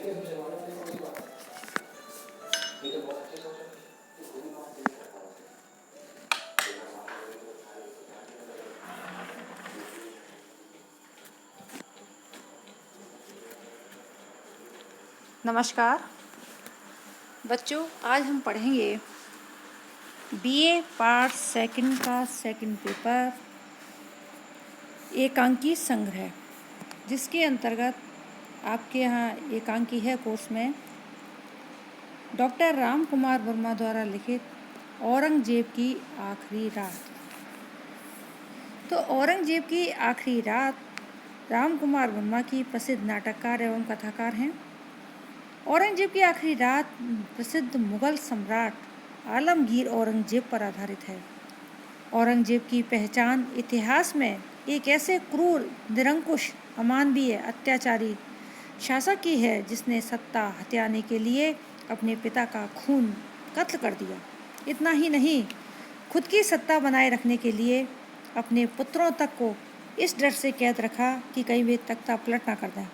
नमस्कार बच्चों, आज हम पढ़ेंगे बीए पार्ट सेकंड का सेकंड पेपर एकांकी संग्रह, जिसके अंतर्गत आपके यहाँ एकांकी है कोर्स में डॉक्टर राम कुमार वर्मा द्वारा लिखित औरंगजेब की आखिरी रात। तो औरंगजेब की आखिरी रात राम कुमार वर्मा की प्रसिद्ध नाटककार एवं कथाकार हैं। औरंगजेब की आखिरी रात प्रसिद्ध मुगल सम्राट आलमगीर औरंगजेब पर आधारित है। औरंगजेब की पहचान इतिहास में एक ऐसे क्रूर, निरंकुश, अमानवीय, अत्याचारी शासक की है जिसने सत्ता हथियाने के लिए अपने पिता का खून कत्ल कर दिया। इतना ही नहीं, खुद की सत्ता बनाए रखने के लिए अपने पुत्रों तक को इस डर से कैद रखा कि कहीं वे तख्ता पलट ना कर दें।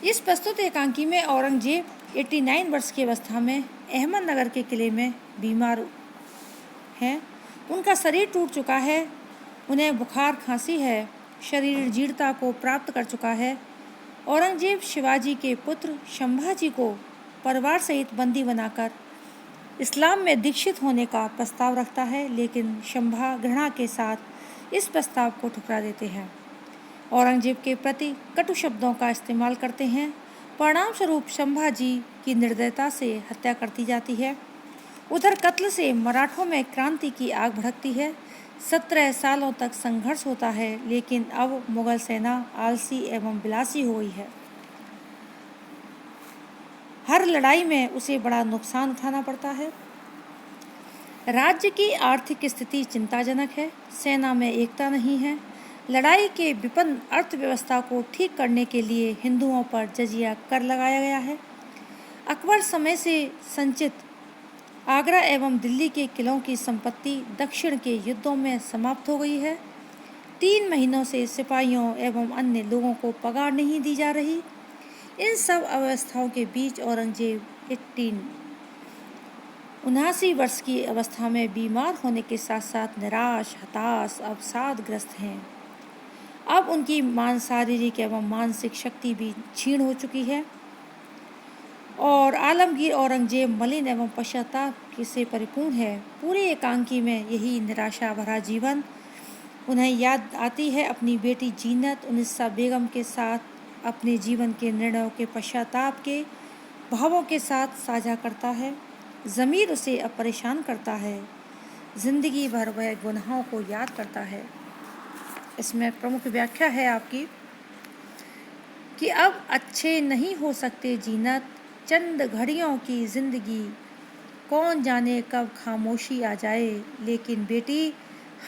इस प्रस्तुत एकांकी में औरंगजेब 89 वर्ष की अवस्था में अहमदनगर के किले में बीमार हैं। उनका शरीर टूट चुका है, उन्हें बुखार खांसी है, शरीर जीर्णता को प्राप्त कर चुका है। औरंगजेब शिवाजी के पुत्र संभाजी को परिवार सहित बंदी बनाकर इस्लाम में दीक्षित होने का प्रस्ताव रखता है, लेकिन संभा घृणा के साथ इस प्रस्ताव को ठुकरा देते हैं। औरंगजेब के प्रति कटु शब्दों का इस्तेमाल करते हैं। परिणाम स्वरूप संभाजी की निर्दयता से हत्या कर दी जाती है। उधर कत्ल से मराठों में क्रांति की आग भड़कती है। 17 सालों तक संघर्ष होता है, लेकिन अब मुगल सेना आलसी एवं विलासी हो गई है। हर लड़ाई में उसे बड़ा नुकसान उठाना पड़ता है। राज्य की आर्थिक स्थिति चिंताजनक है। सेना में एकता नहीं है। लड़ाई के विपन्न अर्थव्यवस्था को ठीक करने के लिए हिंदुओं पर जजिया कर लगाया गया है। अकबर समय से संचित आगरा एवं दिल्ली के किलों की संपत्ति दक्षिण के युद्धों में समाप्त हो गई है। 3 महीनों से सिपाहियों एवं अन्य लोगों को पगार नहीं दी जा रही। इन सब अवस्थाओं के बीच औरंगजेब 79 वर्ष की अवस्था में बीमार होने के साथ साथ निराश, हताश, अवसादग्रस्त हैं। अब उनकी शारीरिक एवं मानसिक शक्ति भी क्षीण हो चुकी है और आलमगीर औरंगजेब मलिन एवं पश्चाताप से परिपूर्ण है। पूरे एकांकी में यही निराशा भरा जीवन उन्हें याद आती है। अपनी बेटी जीनत उन्निसा बेगम के साथ अपने जीवन के निर्णयों के पश्चाताप के भावों के साथ साझा करता है। ज़मीर उसे अब परेशान करता है। जिंदगी भर वह गुनाहों को याद करता है। इसमें प्रमुख व्याख्या है आपकी कि अब अच्छे नहीं हो सकते जीनत, चंद घड़ियों की जिंदगी, कौन जाने कब खामोशी आ जाए। लेकिन बेटी,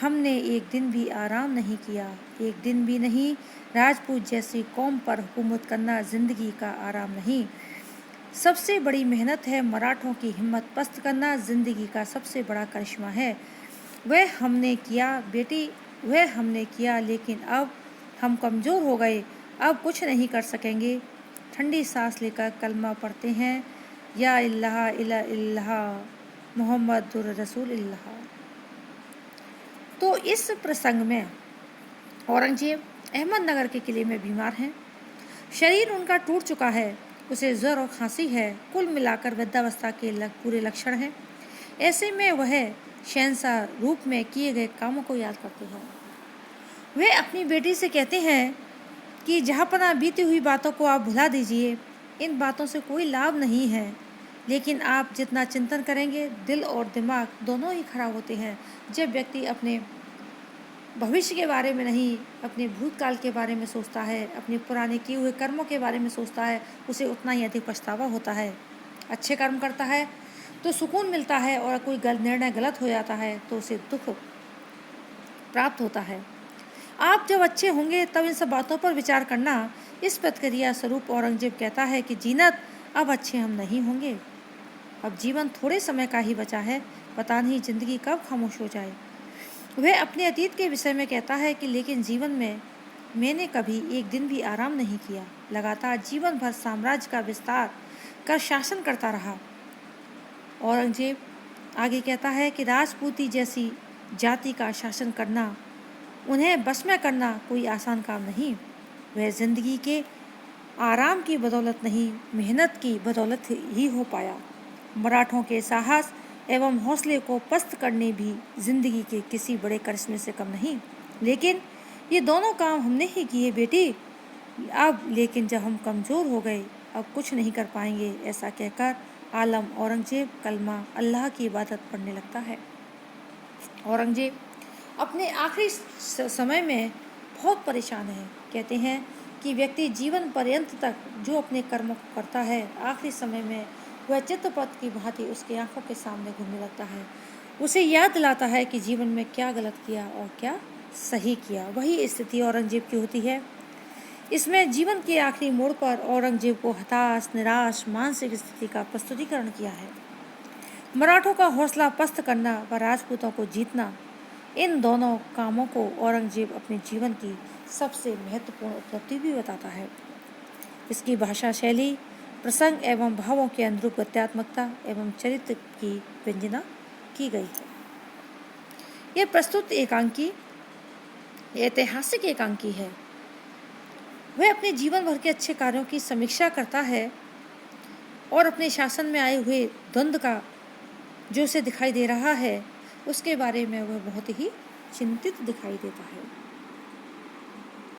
हमने एक दिन भी आराम नहीं किया, एक दिन भी नहीं। राजपूत जैसी कौम पर हुकूमत करना जिंदगी का आराम नहीं, सबसे बड़ी मेहनत है। मराठों की हिम्मत पस्त करना जिंदगी का सबसे बड़ा करिश्मा है। वह हमने किया बेटी, वह हमने किया, लेकिन अब हम कमज़ोर हो गए, अब कुछ नहीं कर सकेंगे। ठंडी सांस लेकर कलमा पढ़ते हैं, या इल्लाह इला इल्लाह मोहम्मदुर रसूलुल्लाह। तो इस प्रसंग में औरंगजेब अहमदनगर के किले में बीमार हैं। शरीर उनका टूट चुका है, उसे ज्वर और खांसी है। कुल मिलाकर वृद्धावस्था के पूरे लक्षण हैं। ऐसे में वह शहंशाह रूप में किए गए कामों को याद करते हैं। वे अपनी बेटी से कहते हैं कि जहाँपना बीती हुई बातों को आप भुला दीजिए, इन बातों से कोई लाभ नहीं है। लेकिन आप जितना चिंतन करेंगे, दिल और दिमाग दोनों ही खराब होते हैं। जब व्यक्ति अपने भविष्य के बारे में नहीं, अपने भूतकाल के बारे में सोचता है, अपने पुराने किए हुए कर्मों के बारे में सोचता है, उसे उतना ही अधिक पछतावा होता है। अच्छे कर्म करता है तो सुकून मिलता है, और कोई निर्णय गलत हो जाता है तो उसे दुख प्राप्त होता है। आप जब अच्छे होंगे तब इन सब बातों पर विचार करना। इस प्रतिक्रिया स्वरूप औरंगजेब कहता है कि जीनत, अब अच्छे हम नहीं होंगे। अब जीवन थोड़े समय का ही बचा है, पता नहीं जिंदगी कब खामोश हो जाए। वह अपने अतीत के विषय में कहता है कि लेकिन जीवन में मैंने कभी एक दिन भी आराम नहीं किया, लगातार जीवन भर साम्राज्य का विस्तार कर शासन करता रहा। औरंगजेब आगे कहता है कि राजपूती जैसी जाति का शासन करना, उन्हें बस में करना कोई आसान काम नहीं। वह जिंदगी के आराम की बदौलत नहीं, मेहनत की बदौलत ही हो पाया। मराठों के साहस एवं हौसले को पस्त करने भी जिंदगी के किसी बड़े करिश्मे से कम नहीं। लेकिन ये दोनों काम हमने ही किए बेटी। लेकिन जब हम कमज़ोर हो गए, अब कुछ नहीं कर पाएंगे, ऐसा कहकर आलम औरंगजेब कलमा अल्लाह की इबादत पढ़ने लगता है। औरंगजेब अपने आखिरी समय में बहुत परेशान है। कहते हैं कि व्यक्ति जीवन पर्यंत तक जो अपने कर्म करता है, आखिरी समय में वह चित्रपट की भांति उसकी आंखों के सामने घूमने लगता है। उसे याद दिलाता है कि जीवन में क्या गलत किया और क्या सही किया। वही स्थिति औरंगजेब की होती है। इसमें जीवन के आखिरी मोड़ पर औरंगजेब को हताश, निराश मानसिक स्थिति का प्रस्तुतिकरण किया है। मराठों का हौसला पस्त करना व राजपूतों को जीतना, इन दोनों कामों को औरंगजेब अपने जीवन की सबसे महत्वपूर्ण उपलब्धि भी बताता है। इसकी भाषा शैली प्रसंग एवं भावों के अनुरूप गत्यात्मकता एवं चरित्र की व्यंजना की गई है। यह प्रस्तुत एकांकी ऐतिहासिक एकांकी है। वह अपने जीवन भर के अच्छे कार्यों की समीक्षा करता है और अपने शासन में आए हुए द्वंद्व का जो उसे दिखाई दे रहा है, उसके बारे में वह बहुत ही चिंतित दिखाई देता है।